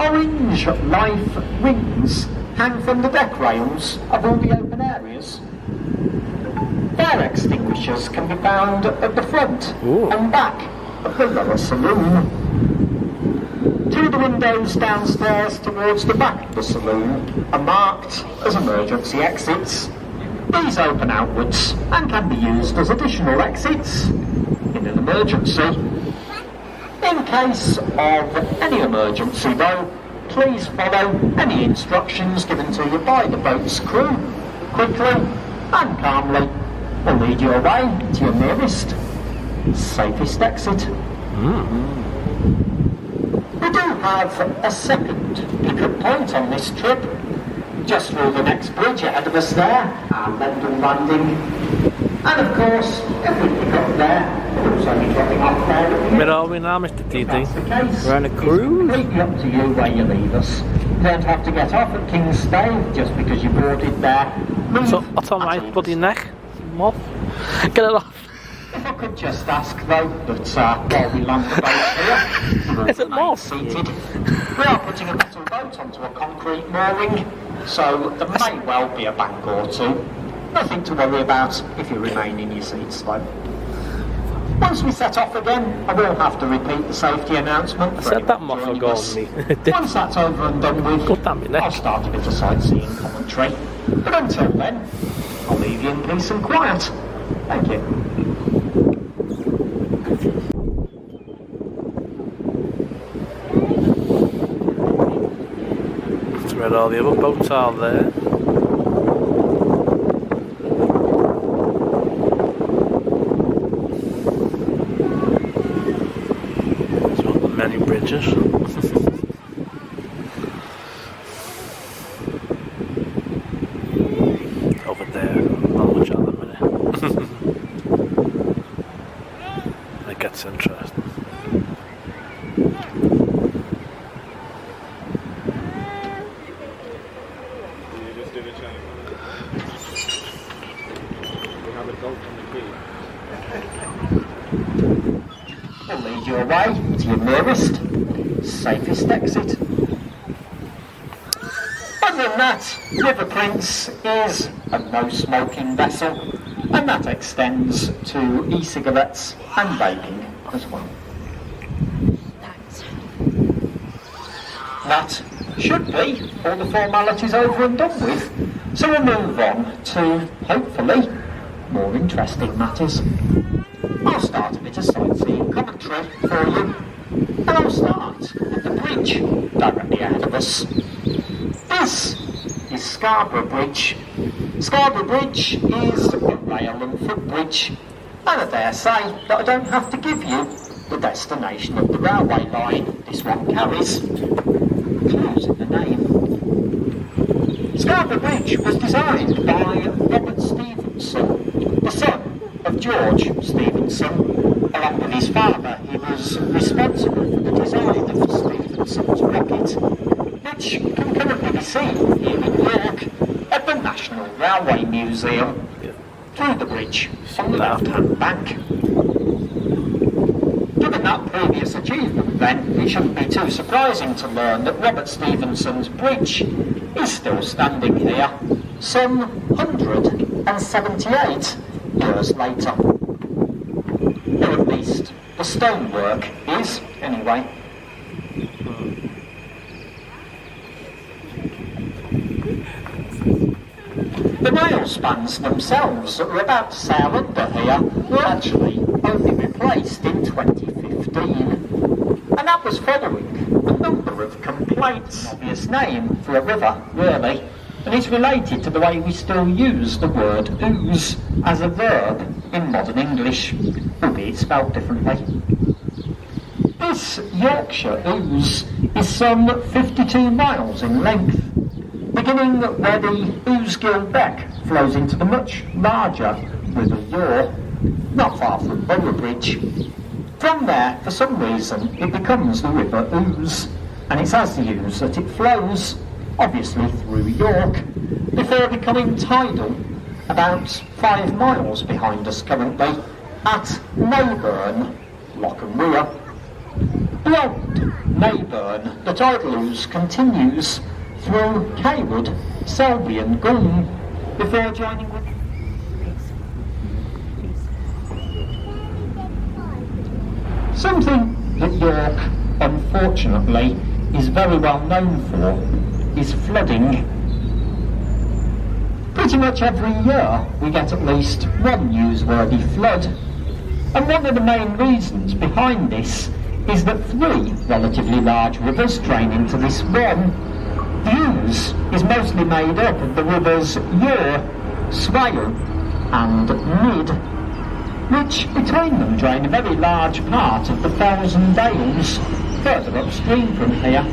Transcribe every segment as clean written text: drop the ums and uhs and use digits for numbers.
Orange life rings hang from the deck rails of all the open areas. Fire extinguishers can be found at the front and back of the lower saloon. Two of the windows downstairs towards the back of the saloon are marked as emergency exits. These open outwards and can be used as additional exits in an emergency. In case of any emergency though, please follow any instructions given to you by the boat's crew. Quickly and calmly will lead you away to your nearest, safest exit. We do have a second pickup point on this trip, just through the next bridge ahead of us there, our London landing. And of course, if we pick up there, we're also dropping off there. Where are we now, Mr. TT? We're on a cruise? It's completely up to you where you leave us. You don't have to get off at King's Stave just because you boarded there. So, what's on my bloody neck? Moth? Get it off. If I could just ask though, that while we land the boat here, Is it moth? seated. We are putting a metal boat onto a concrete mooring, so there may well be a bank or two. Nothing to worry about if you remain in your seats though. Once we set off again, I will have to repeat the safety announcement. I said that moth will go on me. Once that's over and done with, God damn it, I'll start a bit of sightseeing commentary. But until then, I'll leave you in peace and quiet. Thank you. That's where all the other boats are there. It's one of the many bridges. Over there, not much on the minute. It gets interesting. We'll lead you away to your nearest, safest exit. Other than that, River Prince is a no-smoking vessel, and that extends to e-cigarettes and vaping as well. Thanks. That should be all the formalities over and done with, so we'll move on to, hopefully, more interesting matters. I'll start a bit of sightseeing commentary for you, and I'll start with the bridge directly ahead of us. This is Scarborough Bridge. Scarborough Bridge is a rail and footbridge, and I dare say that I don't have to give you the destination of the railway line this one carries. Clues in the name. Scarborough Bridge was designed by Robert Stephenson, the son of George Stephenson. Along with his father, he was responsible for the design of Stephenson's rocket, which can currently be seen here in York at the National Railway Museum, through the bridge on the left-hand bank. Given that previous achievement then, it shouldn't be too surprising to learn that Robert Stephenson's bridge is still standing here, some 178 years later. Or at least, the stonework is, anyway. The rail spans themselves that were about to sail under here were actually only replaced in 2015. And that was following a number of complaints. Obvious name for a river, really. And it's related to the way we still use the word ooze as a verb in modern English, albeit spelled differently. This Yorkshire ooze is some 52 miles in length, beginning where the Ousgill Beck flows into the much larger River Yore, not far from Boroughbridge. From there, for some reason, it becomes the River Ouse, and it's as the Ouse that it flows, obviously through York, before becoming tidal about 5 miles behind us currently at Mayburn, Lock and Weir. Beyond Mayburn, the tidal ooze continues through Cawood, Selby and Goulne before joining with something that York, unfortunately, is very well known for is flooding. Pretty much every year we get at least one newsworthy flood, and one of the main reasons behind this is that three relatively large rivers drain into this one. The Ouse is mostly made up of the rivers Ure, Swale and Nid, which between them drain a very large part of the Fells and Dales further upstream from here.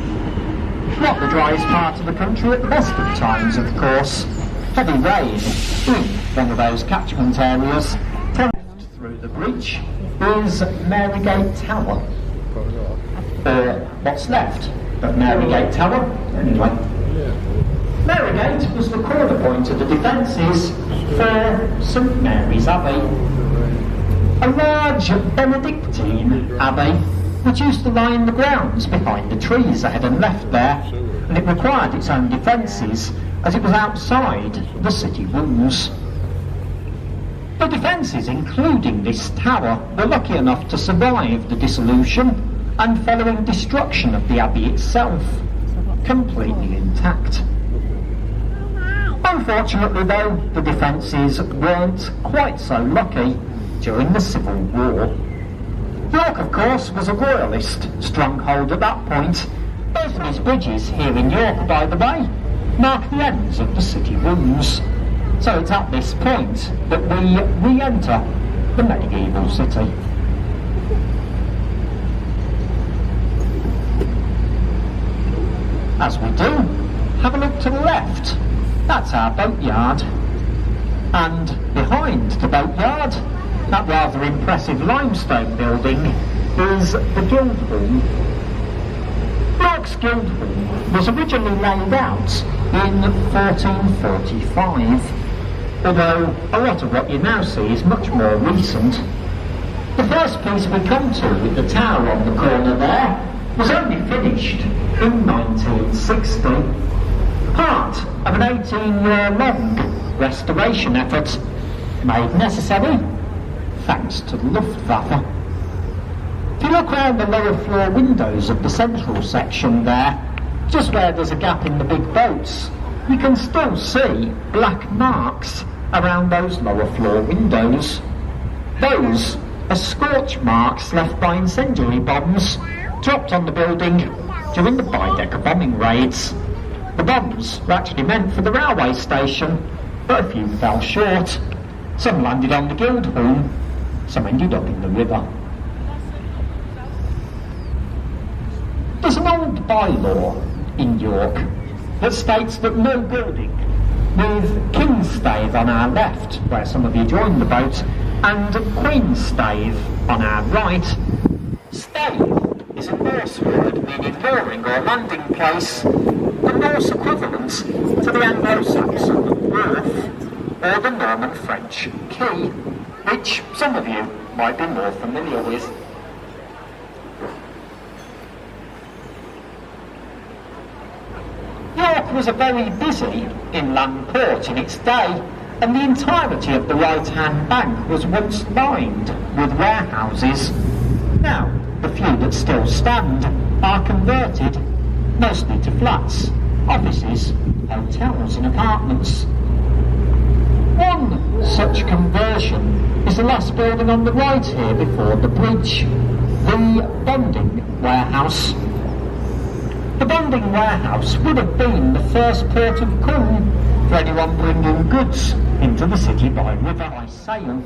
Not the driest part of the country at the best of times, of course. Heavy rain in one of those catchment areas. Through the bridge is Marygate Tower, or what's left of Marygate Tower, anyway. Marygate was the corner point of the defences for St Mary's Abbey, a large Benedictine abbey which used to lie in the grounds behind the trees ahead and left there, and it required its own defences as it was outside the city walls. The defences, including this tower, were lucky enough to survive the dissolution and following destruction of the abbey itself, completely intact. Unfortunately though, the defences weren't quite so lucky during the Civil War. York, of course, was a royalist stronghold at that point. Both of his bridges here in York, by the way, mark the ends of the city walls. So it's at this point that we re-enter the medieval city. As we do, have a look to the left. That's our boatyard. And behind the boatyard, that rather impressive limestone building, is the Guildhall. York's Guildhall was originally laid out in 1445, although a lot of what you now see is much more recent. The first piece we come to with the tower on the corner there was only finished in 1960, part of an 18-year-long restoration effort made necessary thanks to the Luftwaffe. If you look round the lower floor windows of the central section there, just where there's a gap in the big boats, you can still see black marks around those lower floor windows. Those are scorch marks left by incendiary bombs dropped on the building during the Baedeker bombing raids. The bombs were actually meant for the railway station, but a few fell short. Some landed on the Guildhall, some ended up in the river. There's an old bylaw in York that states that no building with King's Stave on our left, where some of you joined the boat, and Queen's Stave on our right. Stave is a Norse word meaning mooring or landing place, the Norse equivalent to the Anglo-Saxon wharf or the Norman French quay, which some of you might be more familiar with. York was a very busy inland port in its day, and the entirety of the right-hand bank was once lined with warehouses. Now, the few that still stand are converted, mostly to flats, offices, hotels and apartments. One such conversion is the last building on the right here before the bridge, the bonding warehouse. The bonding warehouse would have been the first port of call for anyone bringing goods into the city by river by sail.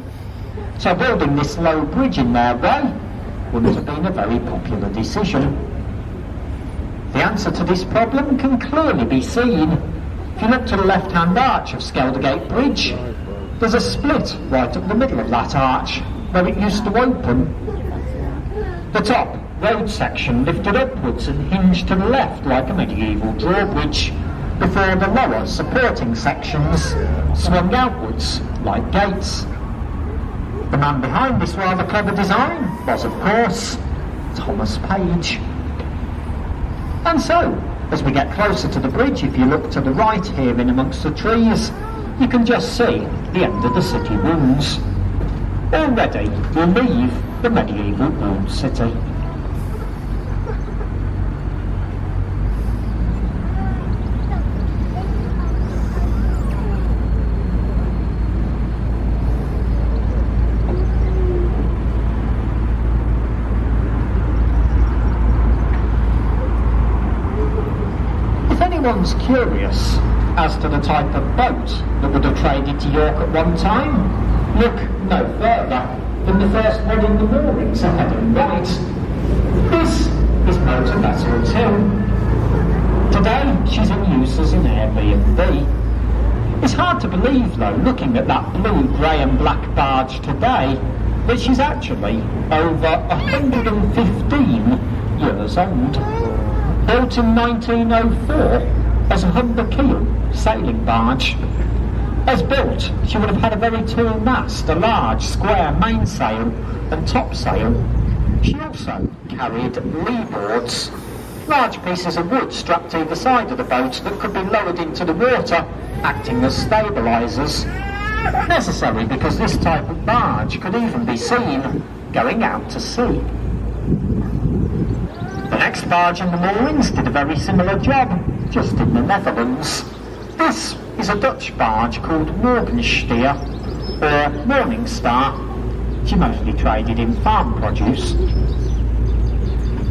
So building this low bridge in their way wouldn't have been a very popular decision. The answer to this problem can clearly be seen. If you look to the left-hand arch of Skeldergate Bridge, there's a split right up the middle of that arch where it used to open. The top road section lifted upwards and hinged to the left like a medieval drawbridge, before the lower supporting sections swung outwards like gates. The man behind this rather clever design was, of course, Thomas Page. And so, as we get closer to the bridge, if you look to the right here in amongst the trees, you can just see the end of the city ruins. Already, we leave the medieval walled city. Anyone's curious as to the type of boat that would have traded to York at one time, look no further than the first one in the moorings ahead and right. This is Motor Vessel 2. Today she's in use as an Airbnb. It's hard to believe though, looking at that blue, grey and black barge today, that she's actually over 115 years old. Built in 1904 as a Humber keel sailing barge. As built, she would have had a very tall mast, a large square mainsail and topsail. She also carried lee boards, large pieces of wood strapped either side of the boat that could be lowered into the water, acting as stabilisers. Necessary because this type of barge could even be seen going out to sea. The next barge in the moorings did a very similar job, just in the Netherlands. This is a Dutch barge called Morgenstier, or Morning Star. She mostly traded in farm produce.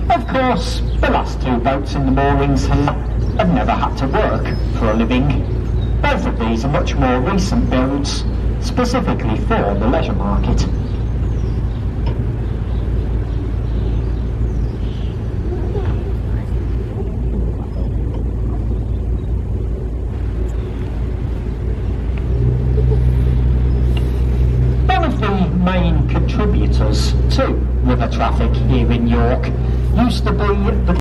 Of course, the last two boats in the moorings here have never had to work for a living. Both of these are much more recent builds, specifically for the leisure market. Main contributors to river traffic here in York used to be the